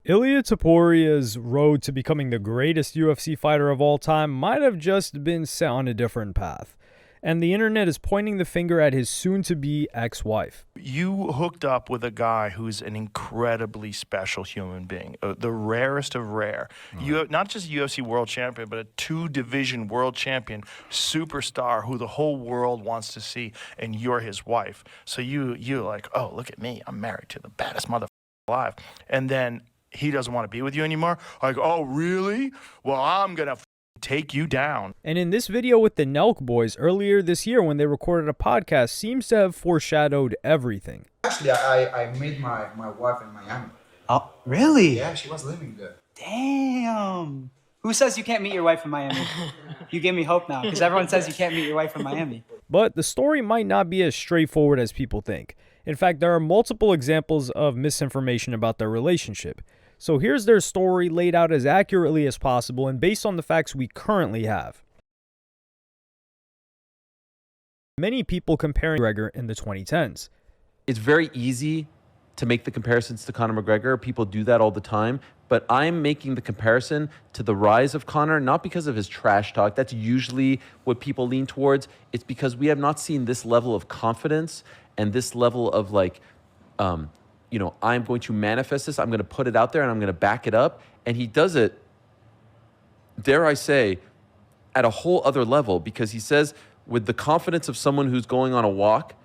Illia Toporia's road to becoming the greatest UFC fighter of all time might have just been set on a different path, and the internet is pointing the finger at his soon-to-be ex-wife. You hooked up with a guy who's an incredibly special human being, the rarest of rare. You not just UFC world champion, but a 2-division world champion, superstar who the whole world wants to see, and you're his wife. So you're like, oh, look at me, I'm married to the baddest motherfucker alive. And then he doesn't want to be with you anymore. Like, oh, really? Well, I'm gonna take you down. And in this video with the Nelk boys earlier this year when they recorded a podcast seems to have foreshadowed everything. Actually, I met my wife in Miami. Oh, really? Yeah, she was living there. Damn. Who says you can't meet your wife in Miami? You give me hope now, because everyone says you can't meet your wife in Miami. But the story might not be as straightforward as people think. In fact, there are multiple examples of misinformation about their relationship. So here's their story laid out as accurately as possible and based on the facts we currently have. Many people comparing McGregor in the 2010s. It's very easy to make the comparisons to Conor McGregor. People do that all the time. But I'm making the comparison to the rise of Conor, not because of his trash talk. That's usually what people lean towards. It's because we have not seen this level of confidence and this level of like, I'm going to manifest this. I'm going to put it out there and I'm going to back it up. And he does it, dare I say, at a whole other level, because he says with the confidence of someone who's going on a walk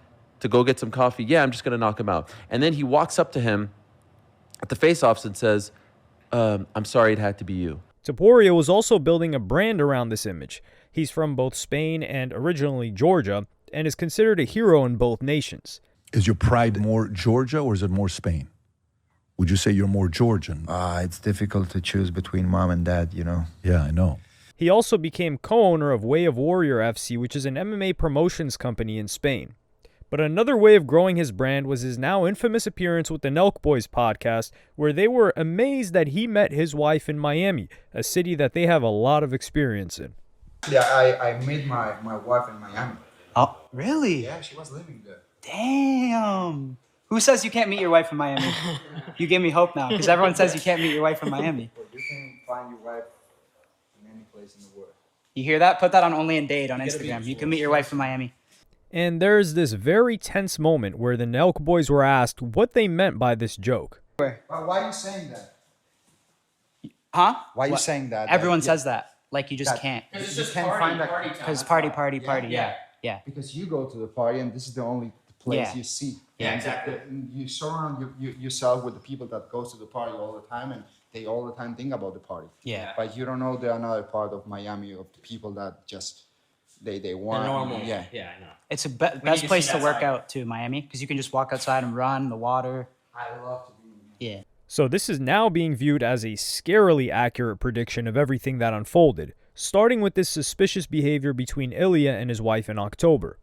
to go get some coffee, yeah, I'm just going to knock him out. And then he walks up to him at the face-offs and says, I'm sorry it had to be you. Topuria was also building a brand around this image. He's from both Spain and originally Georgia and is considered a hero in both nations. Is your pride more Georgia or is it more Spain? Would you say you're more Georgian? It's difficult to choose between mom and dad, you know. Yeah, I know. He also became co-owner of Way of Warrior FC, which is an MMA promotions company in Spain. But another way of growing his brand was his now infamous appearance with the Nelk Boys podcast, where they were amazed that he met his wife in Miami, a city that they have a lot of experience in. Yeah, I met my wife in Miami. Oh, really? Yeah, she was living there. Damn. Who says you can't meet your wife in Miami? You give me hope now, because everyone says you can't meet your wife in Miami. But you can find your wife in any place in the world. You hear that? Put that on Only in Dade on Instagram. You can meet your wife in Miami. And there's this very tense moment where the Nelk Boys were asked what they meant by this joke. Why are you saying that? Huh? Why are you saying that? Everyone says that. Like you just can't. Because it's You just can't party, find that- party time. Because party, yeah. Yeah. Because you go to the party and this is the only place Yeah. you see. Yeah, And exactly. You surround yourself with the people that goes to the party all the time and they all the time think about the party. Yeah. But you don't know the another part of Miami of the people that just they want. The normal. Yeah. Yeah, I know. It's a need best to place see to that work side. out too, Miami, because you can just walk outside and run, the water. I love to be. Yeah. So this is now being viewed as a scarily accurate prediction of everything that unfolded, starting with this suspicious behavior between Illia and his wife in October.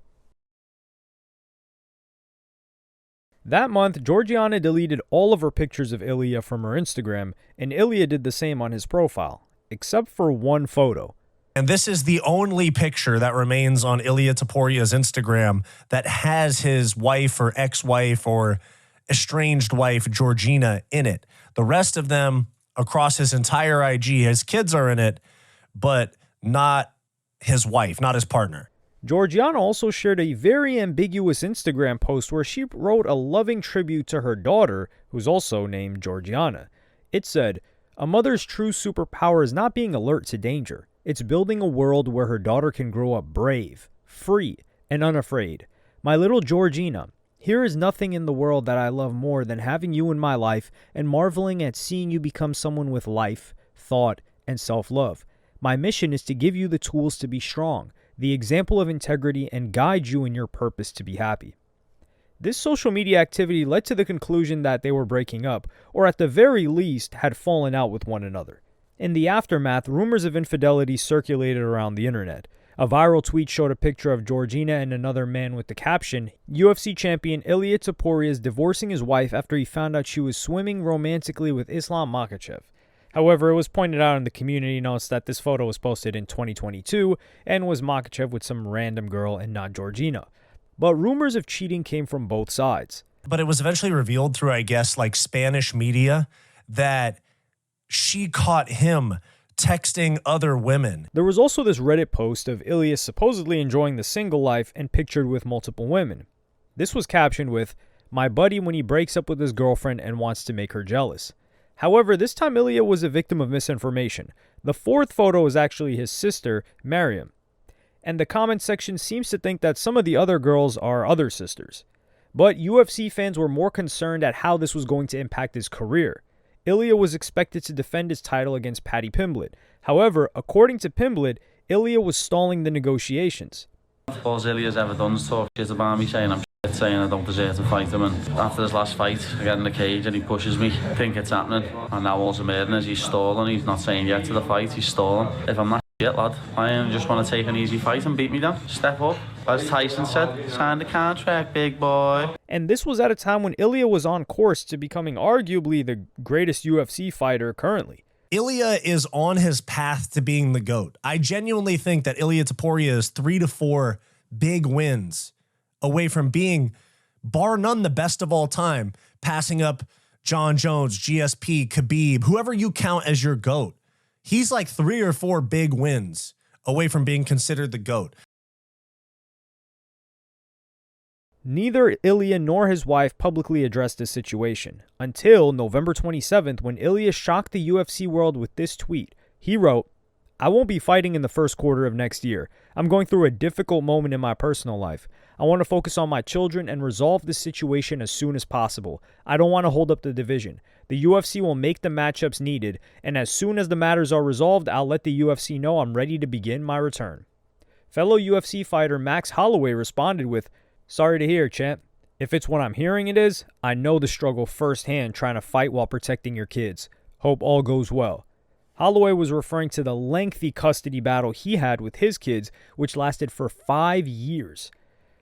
That month, Georgiana deleted all of her pictures of Illia from her Instagram, and Illia did the same on his profile, except for one photo. And this is the only picture that remains on Illia Toporia's Instagram that has his wife or ex-wife or estranged wife, Georgina, in it. The rest of them across his entire IG, his kids are in it, but not his wife, not his partner. Georgiana also shared a very ambiguous Instagram post where she wrote a loving tribute to her daughter, who's also named Georgiana. It said, "A mother's true superpower is not being alert to danger. It's building a world where her daughter can grow up brave, free, and unafraid. My little Georgina, here is nothing in the world that I love more than having you in my life and marveling at seeing you become someone with life, thought, and self-love. My mission is to give you the tools to be strong, the example of integrity, and guide you in your purpose to be happy." This social media activity led to the conclusion that they were breaking up, or at the very least had fallen out with one another. In the aftermath, rumors of infidelity circulated around the internet. A viral tweet showed a picture of Georgina and another man with the caption, "UFC champion Illia Topuria is divorcing his wife after he found out she was swimming romantically with Islam Makhachev." However, it was pointed out in the community notes that this photo was posted in 2022 and was Makhachev with some random girl and not Georgina. But rumors of cheating came from both sides. But it was eventually revealed through, I guess, like Spanish media that she caught him texting other women. There was also this Reddit post of Illia supposedly enjoying the single life and pictured with multiple women. This was captioned with, "My buddy when he breaks up with his girlfriend and wants to make her jealous." However, this time Illia was a victim of misinformation. The fourth photo is actually his sister, Mariam. And the comment section seems to think that some of the other girls are other sisters. But UFC fans were more concerned at how this was going to impact his career. Illia was expected to defend his title against Paddy Pimblett. However, according to Pimblett, Illia was stalling the negotiations. All Illia's ever done is talk shit about me, saying I'm shit, saying I don't deserve to fight him. And after his last fight, I get in the cage and he pushes me. I think it's happening. And now all's amazing is he's stalling. He's not saying yet to the fight, he's stalling. If I'm not shit, lad, I just want to take an easy fight and beat me down. Step up. As Tyson said, sign the contract, big boy. And this was at a time when Illia was on course to becoming arguably the greatest UFC fighter currently. Illia is on his path to being the GOAT. I genuinely think that Illia Taporia is 3 to 4 big wins away from being, bar none, the best of all time, passing up John Jones, GSP, Khabib, whoever you count as your GOAT. He's like 3 or 4 big wins away from being considered the GOAT. Neither Illia nor his wife publicly addressed this situation until November 27th when Illia shocked the UFC world with this tweet. He wrote, "I won't be fighting in the first quarter of next year. I'm going through a difficult moment in my personal life. I want to focus on my children and resolve this situation as soon as possible. I don't want to hold up the division. The UFC will make the matchups needed, and as soon as the matters are resolved, I'll let the UFC know I'm ready to begin my return." Fellow UFC fighter Max Holloway responded with, "Sorry to hear, champ. If it's what I'm hearing it is, I know the struggle firsthand trying to fight while protecting your kids. Hope all goes well." Holloway was referring to the lengthy custody battle he had with his kids, which lasted for 5 years.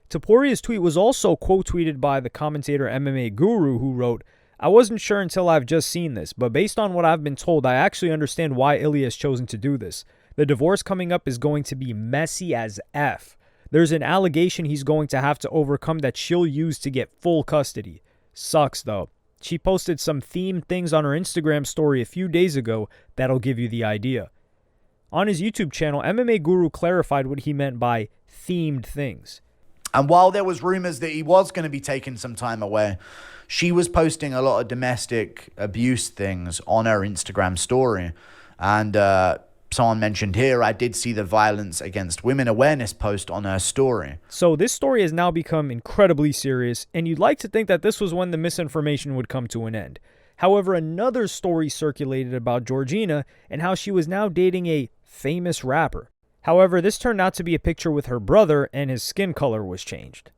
Taporia's tweet was also quote-tweeted by the commentator MMA Guru, who wrote, "I wasn't sure until I've just seen this, but based on what I've been told, I actually understand why Illia has chosen to do this. The divorce coming up is going to be messy as F. There's an allegation he's going to have to overcome that she'll use to get full custody. Sucks, though. She posted some themed things on her Instagram story a few days ago that'll give you the idea." On his YouTube channel, MMA Guru clarified what he meant by themed things. And while there was rumors that he was going to be taking some time away, she was posting a lot of domestic abuse things on her Instagram story. And someone mentioned here, I did see the violence against women awareness post on her story. So this story has now become incredibly serious, and you'd like to think that this was when the misinformation would come to an end. However, another story circulated about Georgina and how she was now dating a famous rapper. However, this turned out to be a picture with her brother, and his skin color was changed.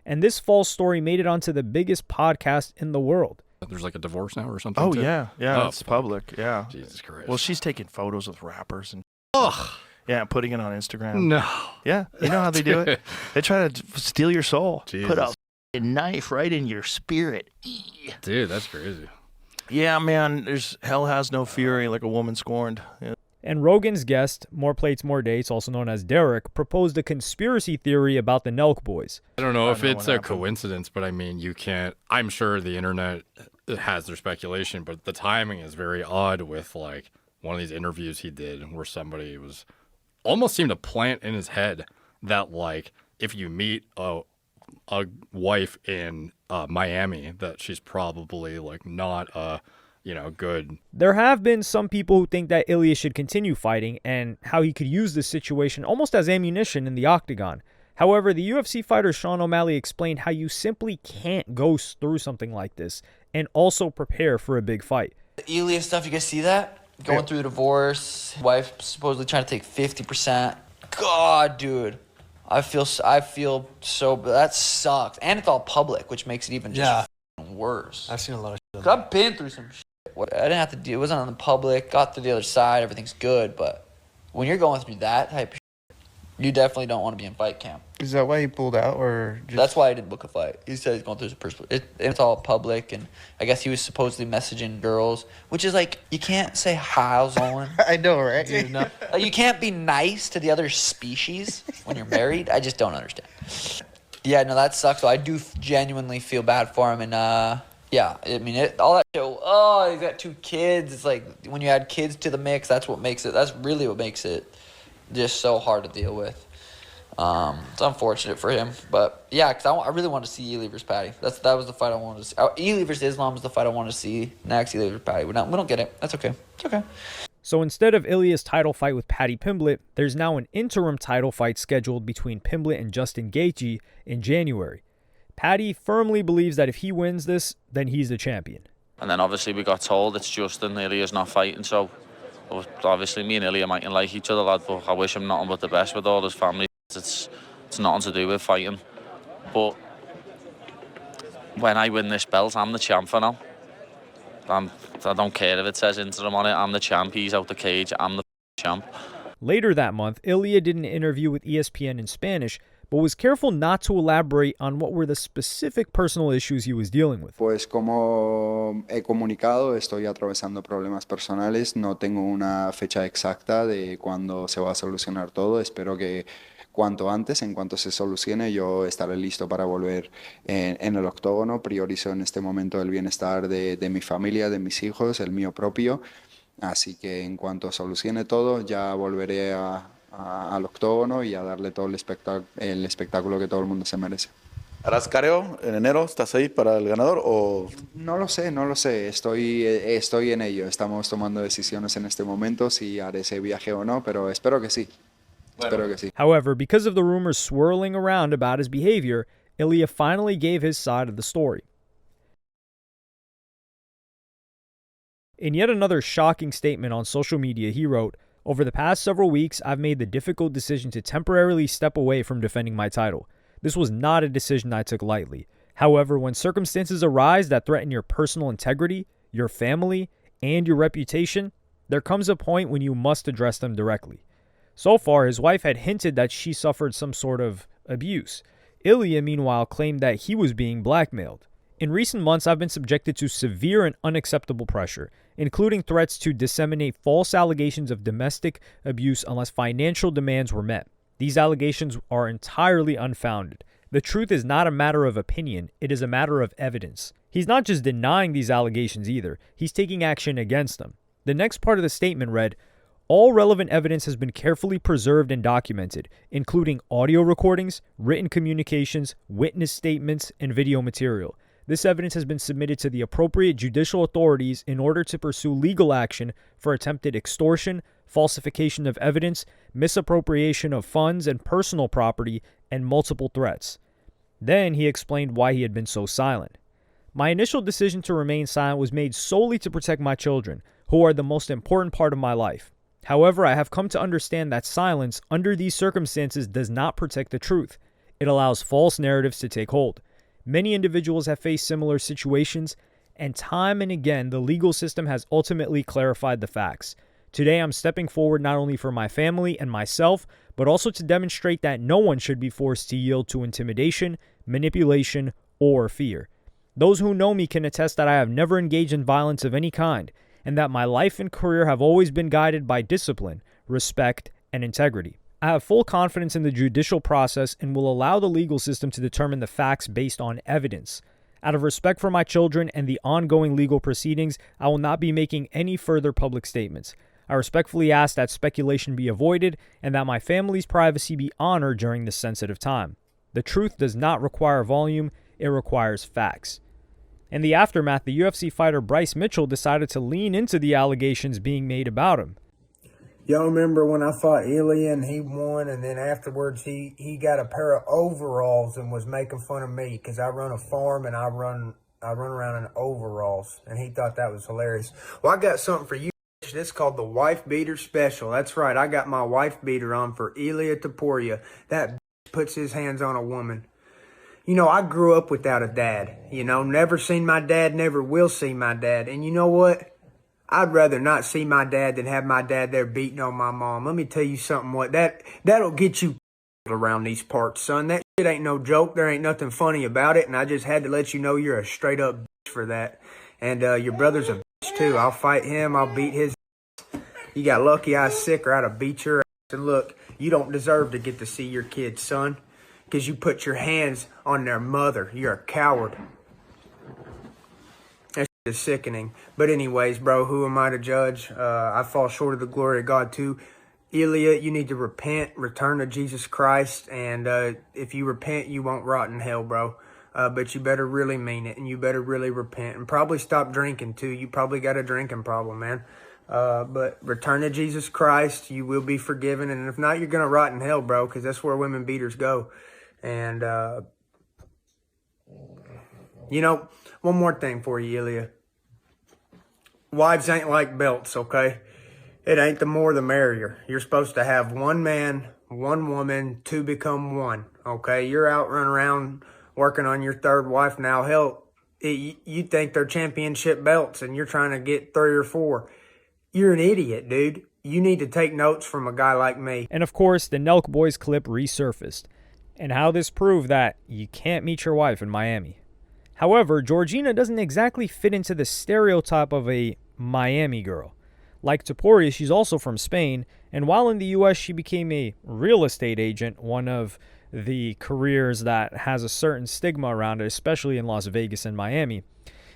And this false story made it onto the biggest podcast in the world. There's like a divorce now or something. Oh, too? yeah. Oh, It's public. Yeah. Jesus Christ. Well, she's taking photos with rappers and Ugh. yeah, putting it on Instagram. No. Yeah, you know how they do it. They try to steal your soul. Jesus. Put a f***ing knife right in your spirit. Dude, that's crazy. Yeah, man. There's hell has no fury like a woman scorned. Yeah. And Rogan's guest, More Plates, More Dates, also known as Derek, proposed a conspiracy theory about the Nelk boys. I don't know if it's a happened. coincidence, but I mean, you can't. I'm sure the internet has their speculation, but the timing is very odd with like one of these interviews he did where somebody was almost seemed to plant in his head that like if you meet a wife in Miami, that she's probably like not good. There have been some people who think that Illia should continue fighting and how he could use this situation almost as ammunition in the octagon. However, the UFC fighter Sean O'Malley explained how you simply can't go through something like this and also prepare for a big fight. The Illia stuff, you guys see that? Going through a divorce, wife supposedly trying to take 50%. God, dude. I feel so, that sucks. And it's all public, which makes it even just worse. I've seen a lot of shit. 'Cause I've been through some shit. I didn't have to do, it wasn't on the public, got to the other side, everything's good, but when you're going through that type of shit, you definitely don't want to be in fight camp. Is that why he pulled out, or just... That's why I didn't book a fight. He said he's going through some personal... It's all public, and I guess he was supposedly messaging girls, which is like, you can't say, how's going? I know, right? Dude, no. Like, you can't be nice to the other species when you're married. I just don't understand. Yeah, no, that sucks. So I do genuinely feel bad for him, and Yeah, I mean, all that show, oh, he's got 2 kids. It's like when you add kids to the mix, that's really what makes it just so hard to deal with. It's unfortunate for him. But, yeah, because I really wanted to see Illia versus Patty. That was the fight I wanted to see. Illia versus Islam was the fight I wanted to see. Next, Illia versus Patty. We don't get it. That's okay. It's okay. So instead of Illia's title fight with Paddy Pimblett, there's now an interim title fight scheduled between Pimblett and Justin Gaethje in January. Paddy firmly believes that if he wins this, then he's the champion. And then obviously we got told it's Justin, Illia's not fighting, so obviously me and Illia mightn't like each other, lad, but I wish him nothing but the best with all his family. It's nothing to do with fighting. But when I win this belt, I'm the champ for now. I don't care if it says interim on it, I'm the champ, he's out the cage, I'm the champ. Later that month, Illia did an interview with ESPN in Spanish, but was careful not to elaborate on what were the specific personal issues he was dealing with. Pues como he comunicado, estoy atravesando problemas personales, no tengo una fecha exacta de cuándo se va a solucionar todo, espero que cuanto antes, en cuanto se solucione, yo estaré listo para volver en el octógono. Priorizo en este momento el bienestar de mi familia, de mis hijos, el mío propio. Así que en cuanto solucione todo, ya volveré al octógono y a darle todo el espectáculo que todo el mundo se merece. ¿Harás careo en enero? ¿Estás ahí para el ganador o...? No lo sé. Estoy en ello. Estamos tomando decisiones en este momento si haré ese viaje o no, pero espero que sí. However, because of the rumors swirling around about his behavior, Illia finally gave his side of the story. In yet another shocking statement on social media, he wrote, "Over the past several weeks, I've made the difficult decision to temporarily step away from defending my title. This was not a decision I took lightly. However, when circumstances arise that threaten your personal integrity, your family, and your reputation, there comes a point when you must address them directly." So far, his wife had hinted that she suffered some sort of abuse. Illia, meanwhile, claimed that he was being blackmailed. In recent months, I've been subjected to severe and unacceptable pressure, including threats to disseminate false allegations of domestic abuse unless financial demands were met. These allegations are entirely unfounded. The truth is not a matter of opinion, it is a matter of evidence. He's not just denying these allegations either, he's taking action against them. The next part of the statement read, "All relevant evidence has been carefully preserved and documented, including audio recordings, written communications, witness statements, and video material. This evidence has been submitted to the appropriate judicial authorities in order to pursue legal action for attempted extortion, falsification of evidence, misappropriation of funds and personal property, and multiple threats." Then he explained why he had been so silent. "My initial decision to remain silent was made solely to protect my children, who are the most important part of my life. However, I have come to understand that silence under these circumstances does not protect the truth. It allows false narratives to take hold. Many individuals have faced similar situations, and time and again, the legal system has ultimately clarified the facts. Today, I'm stepping forward not only for my family and myself, but also to demonstrate that no one should be forced to yield to intimidation, manipulation, or fear. Those who know me can attest that I have never engaged in violence of any kind, and that my life and career have always been guided by discipline, respect, and integrity. I have full confidence in the judicial process and will allow the legal system to determine the facts based on evidence. Out of respect for my children and the ongoing legal proceedings, I will not be making any further public statements. I respectfully ask that speculation be avoided and that my family's privacy be honored during this sensitive time. The truth does not require volume, it requires facts." In the aftermath, the UFC fighter Bryce Mitchell decided to lean into the allegations being made about him. Y'all remember when I fought Illia and he won, and then afterwards he got a pair of overalls and was making fun of me because I run a farm and I run around in overalls, and he thought that was hilarious. Well, I got something for you. This is called the Wife Beater Special. That's right, I got my wife beater on for Illia Topuria. That puts his hands on a woman. You know, I grew up without a dad. You know, never seen my dad, never will see my dad. And you know what? I'd rather not see my dad than have my dad there beating on my mom. Let me tell you something, what that'll get you around these parts, son. That shit ain't no joke. There ain't nothing funny about it. And I just had to let you know you're a straight up bitch for that. And your brother's a bitch too. I'll fight him. I'll beat his ass. You got lucky I was sick or I'd have beat your ass. And look, you don't deserve to get to see your kids, son. Because you put your hands on their mother. You're a coward. is sickening. But anyways, bro, who am I to judge? I fall short of the glory of God too. Illia, you need to repent, return to Jesus Christ, and if you repent, you won't rot in hell, bro. But you better really mean it, and you better really repent, and probably stop drinking too. You probably got a drinking problem, man. But return to Jesus Christ, you will be forgiven, and if not, you're gonna rot in hell, bro, because that's where women beaters go. And you know, one more thing for you, Illia. Wives ain't like belts, okay? It ain't the more the merrier. You're supposed to have one man, one woman, to become one, okay? You're out running around working on your third wife now. Hell, you think they're championship belts and you're trying to get 3 or 4. You're an idiot, dude. You need to take notes from a guy like me. And of course, the Nelk Boys clip resurfaced, and how this proved that you can't meet your wife in Miami. However, Georgina doesn't exactly fit into the stereotype of a Miami girl. Like Topuria, she's also from Spain, and while in the US she became a real estate agent, one of the careers that has a certain stigma around it, especially in Las Vegas and Miami,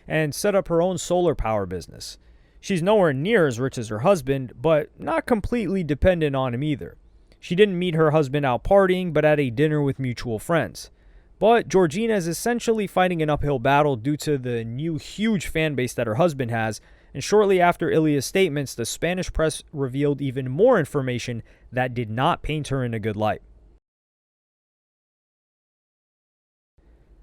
and set up her own solar power business. She's nowhere near as rich as her husband, but not completely dependent on him either. She didn't meet her husband out partying, but at a dinner with mutual friends. But Georgina is essentially fighting an uphill battle due to the new huge fan base that her husband has, and shortly after Illia's statements, the Spanish press revealed even more information that did not paint her in a good light.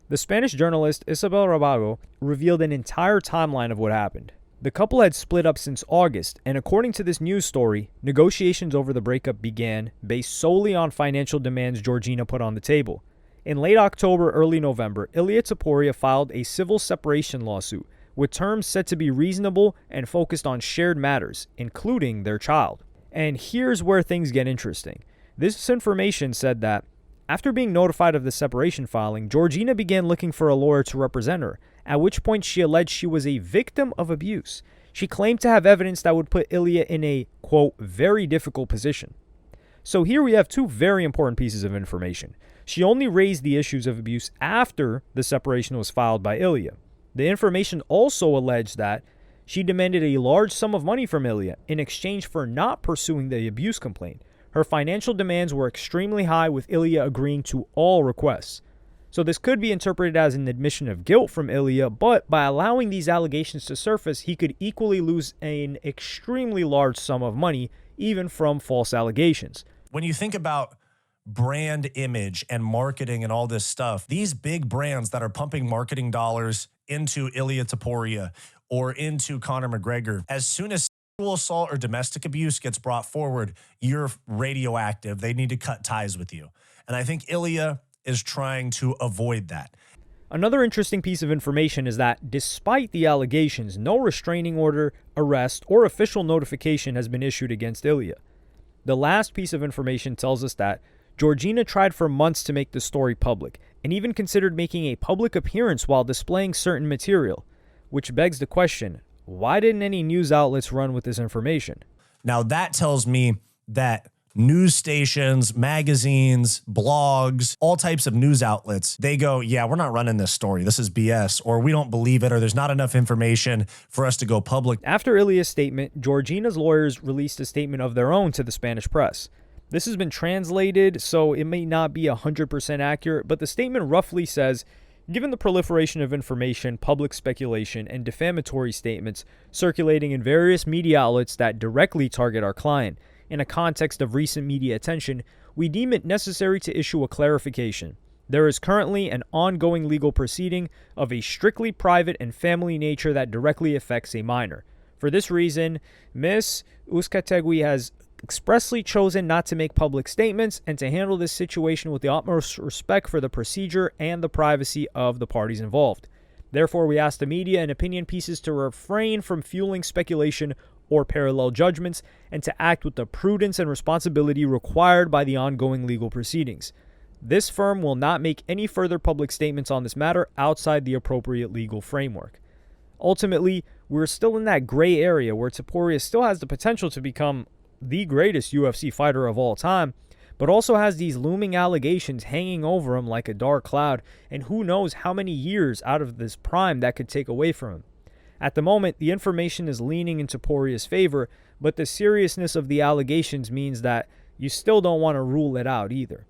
The Spanish journalist Isabel Rabago revealed an entire timeline of what happened. The couple had split up since August, and according to this news story, negotiations over the breakup began based solely on financial demands Georgina put on the table. In late October, early November, Illia Topuria filed a civil separation lawsuit with terms said to be reasonable and focused on shared matters, including their child. And here's where things get interesting. This information said that after being notified of the separation filing, Georgina began looking for a lawyer to represent her, at which point she alleged she was a victim of abuse. She claimed to have evidence that would put Illia in a, quote, very difficult position. So here we have 2 very important pieces of information. She only raised the issues of abuse after the separation was filed by Illia. The information also alleged that she demanded a large sum of money from Illia in exchange for not pursuing the abuse complaint. Her financial demands were extremely high, with Illia agreeing to all requests. So this could be interpreted as an admission of guilt from Illia, but by allowing these allegations to surface, he could equally lose an extremely large sum of money, even from false allegations. When you think about brand image and marketing and all this stuff, these big brands that are pumping marketing dollars into Illia Topuria or into Conor McGregor, as soon as sexual assault or domestic abuse gets brought forward, you're radioactive. They need to cut ties with you. And I think Illia is trying to avoid that. Another interesting piece of information is that despite the allegations, no restraining order, arrest, or official notification has been issued against Illia. The last piece of information tells us that Georgina tried for months to make the story public, and even considered making a public appearance while displaying certain material, which begs the question, why didn't any news outlets run with this information? Now that tells me that news stations, magazines, blogs, all types of news outlets, they go, yeah, we're not running this story. This is BS, or we don't believe it, or there's not enough information for us to go public. After Illia's statement, Georgina's lawyers released a statement of their own to the Spanish press. This has been translated, so it may not be 100% accurate, but the statement roughly says, given the proliferation of information, public speculation, and defamatory statements circulating in various media outlets that directly target our client, in a context of recent media attention, we deem it necessary to issue a clarification. There is currently an ongoing legal proceeding of a strictly private and family nature that directly affects a minor. For this reason, Ms. Uzcategui has expressly chosen not to make public statements and to handle this situation with the utmost respect for the procedure and the privacy of the parties involved. Therefore, we ask the media and opinion pieces to refrain from fueling speculation or parallel judgments and to act with the prudence and responsibility required by the ongoing legal proceedings. This firm will not make any further public statements on this matter outside the appropriate legal framework. Ultimately, we're still in that gray area where Topuria still has the potential to become the greatest UFC fighter of all time, but also has these looming allegations hanging over him like a dark cloud, and who knows how many years out of this prime that could take away from him. At the moment, the information is leaning into Poirier's favor, but the seriousness of the allegations means that you still don't want to rule it out either.